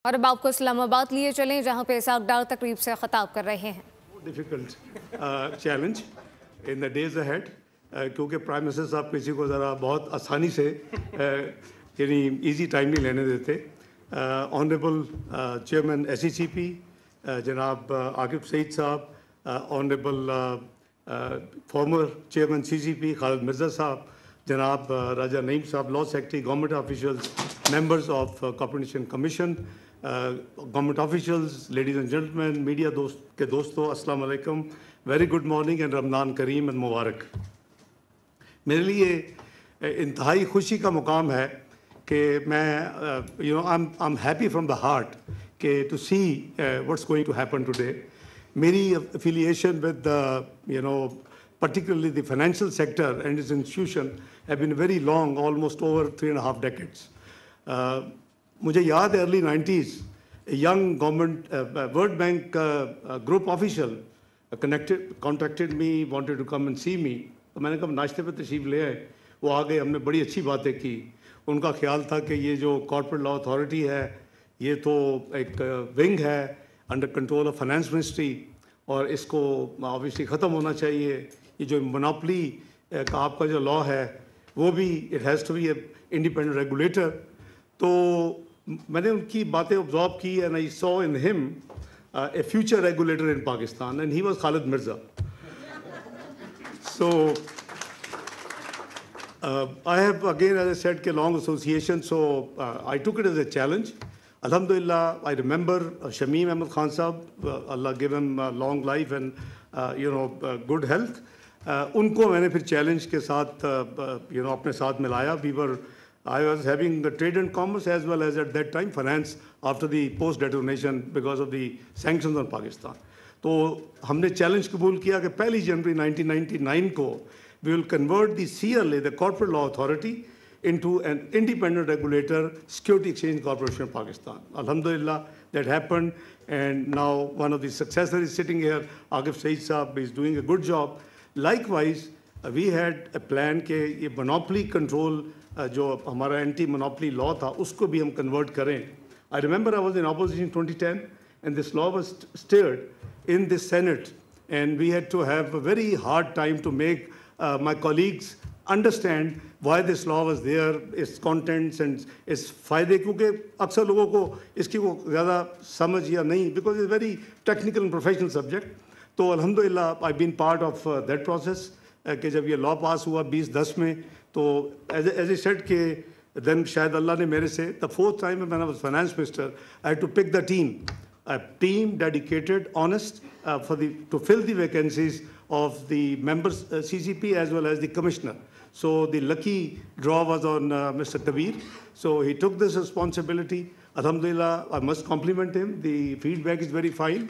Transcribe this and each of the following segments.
और अब आपको इस्लामाबाद लिए चलें जहां पे इसाक डार तकरीब से खिताब कर रहे हैं। Difficult challenge in the days ahead क्योंकि प्राइम मिनिस्टर साहब किसी को ज़रा बहुत आसानी से यानी इजी टाइम नहीं लेने देते। ऑनरेबल चेयरमैन SECP जनाब आकिब सईद साहब, honourable former chairman CCP Khalid Mirza साहब, जनाब राजा नईम साहब law secretary, government officials, members of Competition Commission, government officials, ladies and gentlemen, media दोस्तों, अस्सलाम वालेकुम, very good morning and Ramzan करीम एंड मुबारक। मेरे लिए इंतहाई खुशी का मुकाम है कि मैं I am happy from the heart कि to see what's going to happen today. मेरी affiliation with particularly the financial sector and its institution have been very long, almost over 3.5 decades. मुझे याद है early 90s young government World Bank group official contacted me, wanted to come and see me. तो मैंने कहा नाश्ते पे तशरीफ़ ले आए। वो आ गए, हमने बड़ी अच्छी बातें की। उनका ख्याल था कि ये जो कॉर्पोरेट लॉ अथॉरिटी है ये तो एक विंग है under control of finance ministry और इसको ऑब्वियसली ख़त्म होना चाहिए। ये जो मोनोपोली का आपका जो लॉ है वो भी it has to be a independent regulator. तो मैंने उनकी बातें ऑब्जॉर्व की and I saw in him a future regulator in Pakistan and he was Khalid Mirza. So I have again as I said के long association, so I took it as a challenge. अल्हम्दुलिल्लाह I remember Shamim Ahmed Khan साहब, Allah give him long life and good health. उनको मैंने फिर challenge के साथ अपने साथ मिलाया। I was having the trade and commerce as well as at that time finance after the post detonation because of the sanctions on Pakistan. तो हमने चैलेंज कबूल किया कि 1 जनवरी 1999 को we will convert the CLA, the Corporate Law Authority, into an independent regulator, Security Exchange Corporation of Pakistan. Alhamdulillah, that happened, and now one of the successors is sitting here, Aqib Saeed Saab, is doing a good job. Likewise, we had a plan कि ये monopoly control जो हमारा anti monopoly law था उसको भी हम convert करें। I remember I was in opposition 2010 and this law was steered in this senate and we had to have a very hard time to make my colleagues understand why this law was there, its contents and its फ़ायदे, क्योंकि अक्सर लोगों को इसकी वो ज़्यादा समझ या नहीं, because it's very technical and professional subject. तो अल्हम्दुलिल्लाह I been part of that process कि जब ये लॉ पास हुआ 2010 में, तो एज ए सेट के देन शायद अल्लाह ने मेरे से the fourth time when I was finance minister I had to pick the team, a team dedicated, honest, to fill the vacancies of the members CCP as well as the commissioner. So the lucky draw was on Mr. Kabir. So he took this responsibility. Alhamdulillah, I must compliment him. The feedback is very fine.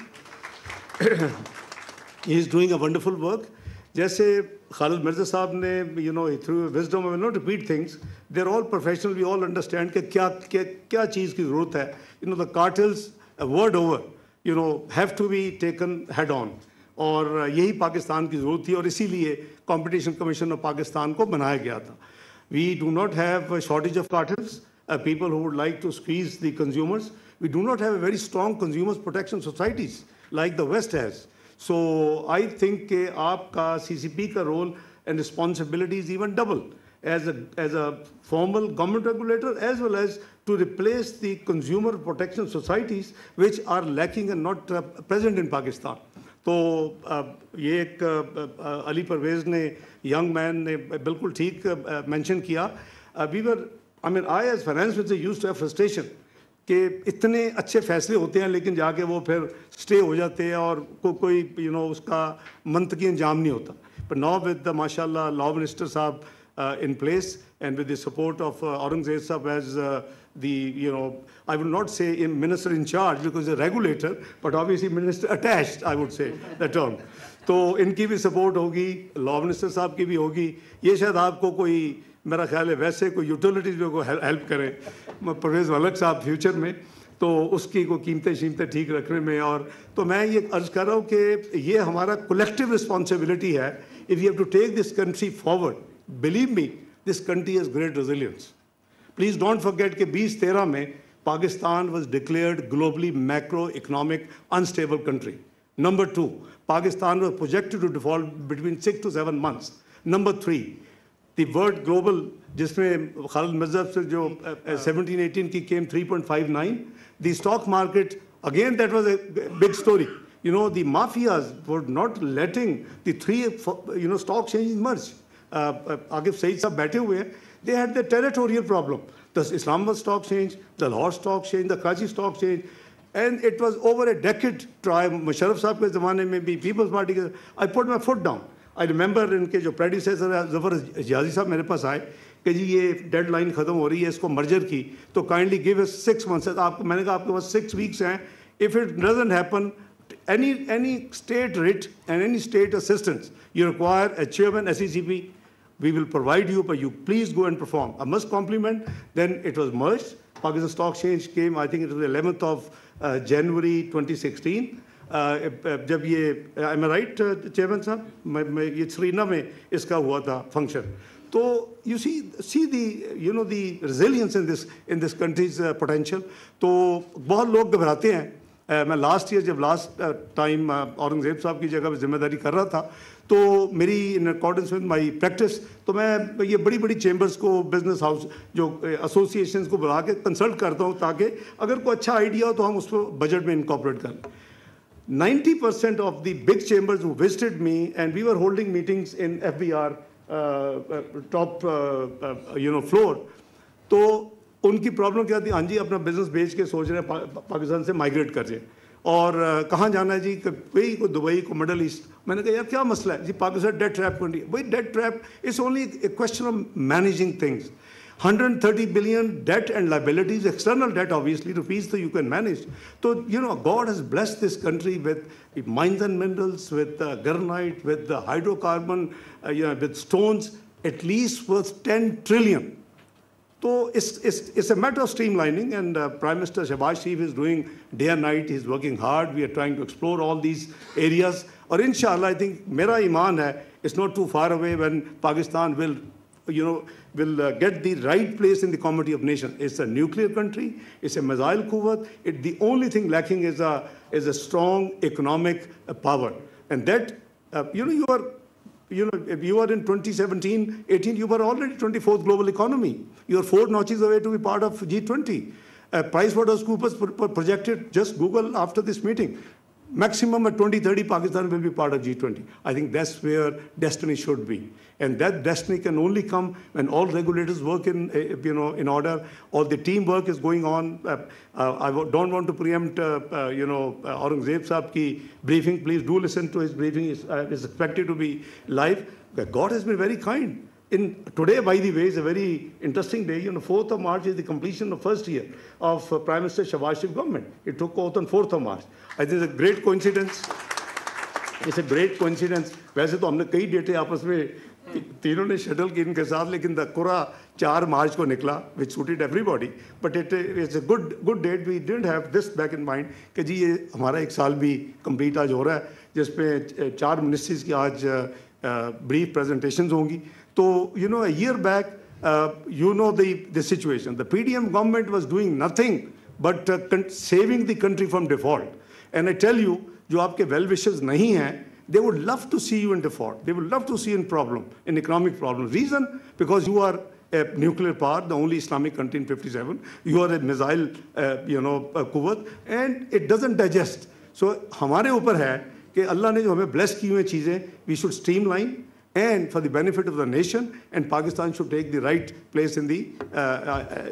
He is doing a wonderful work. जैसे खालिद मिर्ज़ा साहब ने through wisdom, I will not repeat things, they are all professional, we all understand कि क्या चीज़ की ज़रूरत है। The cartels world over have to be taken head on, और यही पाकिस्तान की ज़रूरत थी और इसीलिए कंपटीशन कमीशन ऑफ पाकिस्तान को बनाया गया था। We do not have shortage of cartels, people who would like to squeeze the consumers. We do not have a very strong consumers protection societies like the West has. So I think कि आपका CCP का role and responsibility is even double as a formal government regulator as well as to replace the consumer protection societies which are lacking and not present in Pakistan. तो ये एक अली परवेज़ ने, young man ने बिल्कुल ठीक mention किया। I as finance minister used to have frustration कि इतने अच्छे फैसले होते हैं लेकिन जाके वो फिर स्टे हो जाते हैं और कोई उसका मंतकी अंजाम नहीं होता। बट नाउ विद द माशाल्लाह लॉ मिनिस्टर साहब in place and with the support of Aurangzeb Sahab as I will not say minister in charge because he's a regulator, but obviously minister attached, I would say the term. तो इनकी भी support होगी, law minister साहब की भी होगी। ये शायद आपको कोई, मेरा ख्याल है वैसे कोई यूटिलिटीज़ में को हेल्प करें परवेज़ मलिक साहब फ्यूचर में, तो उसकी को कीमतें ठीक रखने में। और तो मैं ये अर्ज़ कर रहा हूँ कि ये हमारा कलेक्टिव रिस्पॉन्सिबिलिटी है। If you have to take this country forward, believe me, this country has great resilience. Please don't forget कि 2013 में Pakistan was declared globally macroeconomic unstable country. Number 2, Pakistan was projected to default between 6 to 7 months. Number 3, the word global, जिसमें Khalid Mirza से जो 17-18 की came 3.59, the stock market, again that was a big story. You know, the mafias were not letting the three, stock exchanges merge. Agif Saeed sahab बैठे हुए हैं, they had the territorial problem. The Islamabad Stock Exchange, the Lahore Stock Exchange, the Karachi Stock Exchange, and it was over a decade try. Musharraf साहब के ज़माने में भी People's Party के, I put my foot down. I remember इनके जो predecessor है ज़फ़र जियाज़ी साहब मेरे पास आए कि जी ये डेडलाइन ख़त्म हो रही है, इसको मर्जर की, तो kindly give us 6 months. मैंने कहा आपके पास 6 weeks हैं. If it doesn't happen, any state writ and any state assistance, you require a chairman, SECP, we will provide you, but you please go and perform. I must compliment. Then it was merged. Pakistan Stock Exchange came, I think it was the 11th of January 2016. जब ये, am I right, Chairman साहब? ये श्रीनगर में इसका हुआ था function. So you see the the resilience in this country's potential. तो बहुत लोग घबराते हैं. मैं लास्ट ईयर जब लास्ट टाइम औरंगजेब साहब की जगह पर जिम्मेदारी कर रहा था, तो मेरी in accordance with my practice, तो मैं ये बड़ी बड़ी चेंबर्स को, बिजनेस हाउस जो एसोसिएशंस को बुला के कंसल्ट करता हूँ, ताकि अगर कोई अच्छा आइडिया हो तो हम उसको बजट में इनकॉर्पोरेट करें. 90% of the big chambers who visited me, and we were holding meetings in FBR top floor, तो उनकी प्रॉब्लम क्या थी? हाँ जी, अपना बिजनेस बेच के सोच रहे हैं पाकिस्तान से माइग्रेट कर जाए, और कहाँ जाना है जी? कोई को दुबई, को मिडल ईस्ट. मैंने कहा यार क्या मसला है जी? Pakistan debt trap country. भाई debt trap is only a question of managing things. 130 billion debt and liabilities, external debt obviously, rupees, so you can manage. So, God has blessed this country with mines and minerals, with granite, with the hydrocarbon, with stones, at least worth 10 trillion. So it's a matter of streamlining, and Prime Minister Shehbaz Sharif is doing day and night. He's working hard. We are trying to explore all these areas. Or inshallah, I think mera iman hai, it's not too far away when Pakistan will get the right place in the community of nations. It's a nuclear country. It's a missile quwwat. The only thing lacking is a strong economic power, and that if you are in 2017, 18, you were already 24th global economy. You are 4 notches away to be part of G20. PricewaterhouseCoopers projected, just Google after this meeting, maximum at 2030, Pakistan will be part of G20. I think that's where destiny should be. And that destiny can only come when all regulators work in order, all the teamwork is going on. I don't want to preempt, Aurangzeb Saab ki briefing. Please do listen to his briefing. It's expected to be live. God has been very kind. Today, by the way, is a very interesting day. 4th of March is the completion of first year of Prime Minister Shehbaz Sharif government. It took oath on 4th of March. I think it's a great coincidence. It's a great coincidence. वैसे तो हमने कई डेटे आपस में तीनों ने shuttle की इनके साथ, लेकिन द कुरा 4 मार्च को निकला, which suited everybody. But it's a good date. We didn't have this back in mind कि जी ये हमारा 1 साल भी complete आज हो रहा है, जिसमें 4 ministries की आज brief presentations होंगी. So, a year back, the situation. The PDM government was doing nothing but saving the country from default. And I tell you, जो आपके well-wishers नहीं हैं, they would love to see you in default. They would love to see in economic problem. Reason? Because you are a nuclear power, the only Islamic country in 57. You are a missile, quwwat, and it doesn't digest. So, हमारे ऊपर है कि अल्लाह ने जो हमें bless की हुई चीजें, we should streamline, and for the benefit of the nation, and Pakistan should take the right place in the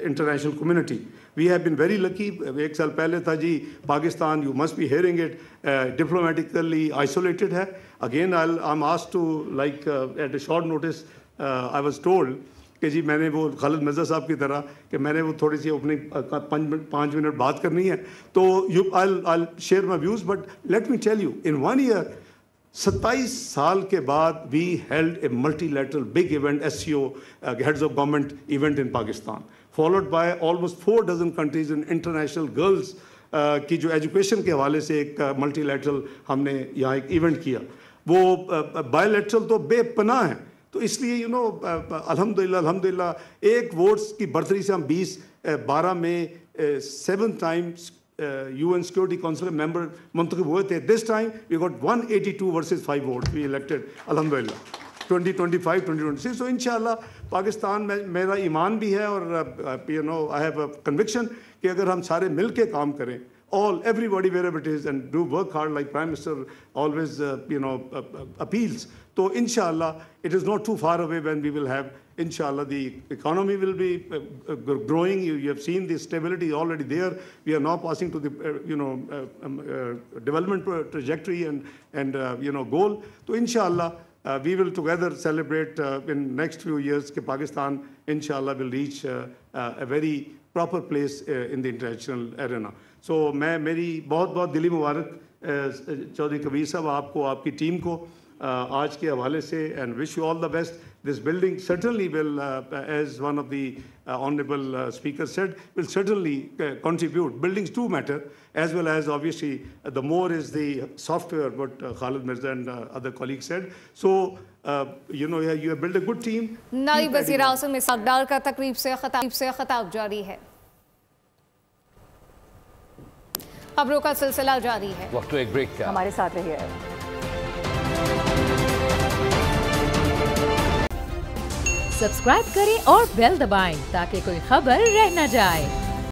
international community. We have been very lucky. 1 साल पहले था जी, Pakistan, you must be hearing it, diplomatically isolated है. Again, I'm asked to, at a short notice, I was told कि जी मैंने वो खालिद मिर्ज़ा साहब की तरह कि मैंने वो थोड़ी सी अपनी 5 मिनट बात करनी है, तो I'll share my views, but let me tell you, in 1 year, 27 साल के बाद we held a multilateral big event, SCO, heads of government event in Pakistan, followed by almost 4 dozen countries in international girls की जो education के हवाले से एक multilateral हमने यहाँ एक event किया. वो bilateral तो बेपनाह है. तो इसलिए अल्हम्दुलिल्लाह एक वोट्स की बढ़तरी से हम 12 में 7 times UN Security Council member मुंतखब हुए थे. This time we got 182 versus 5 votes. We elected, alhamdulillah. 2025, 2026. So inshallah Pakistan में मेरा ईमान भी है और you know I have a conviction कि अगर हम सारे मिल के काम करें, everybody wherever it is, and do work hard like Prime Minister always appeals. So inshallah it is not too far away when we will have, inshallah, the economy will be growing. You have seen the stability already there. We are now passing to the development trajectory and goal. So inshallah we will together celebrate in next few years that Pakistan inshallah will reach a very proper place in the international arena. So मैं मेरी बहुत बहुत दिली मुबारक चौधरी कबीर साहब आपको, आपकी team को आज के हवाले से, and wish you all the best. This building certainly will, as one of the honorable speakers said, will certainly contribute. Buildings do matter, as well as obviously the more is the software, what Khalid Mirza and other colleagues said. So you have built a good team. नायब वज़ीर आज़म Isaac डार का तकरीब से खिताब जारी है. खबरों का सिलसिला जारी है. वक्त एक ब्रेक का, हमारे साथ रहिए. सब्सक्राइब करें और बेल दबाएं ताकि कोई खबर रह न जाए.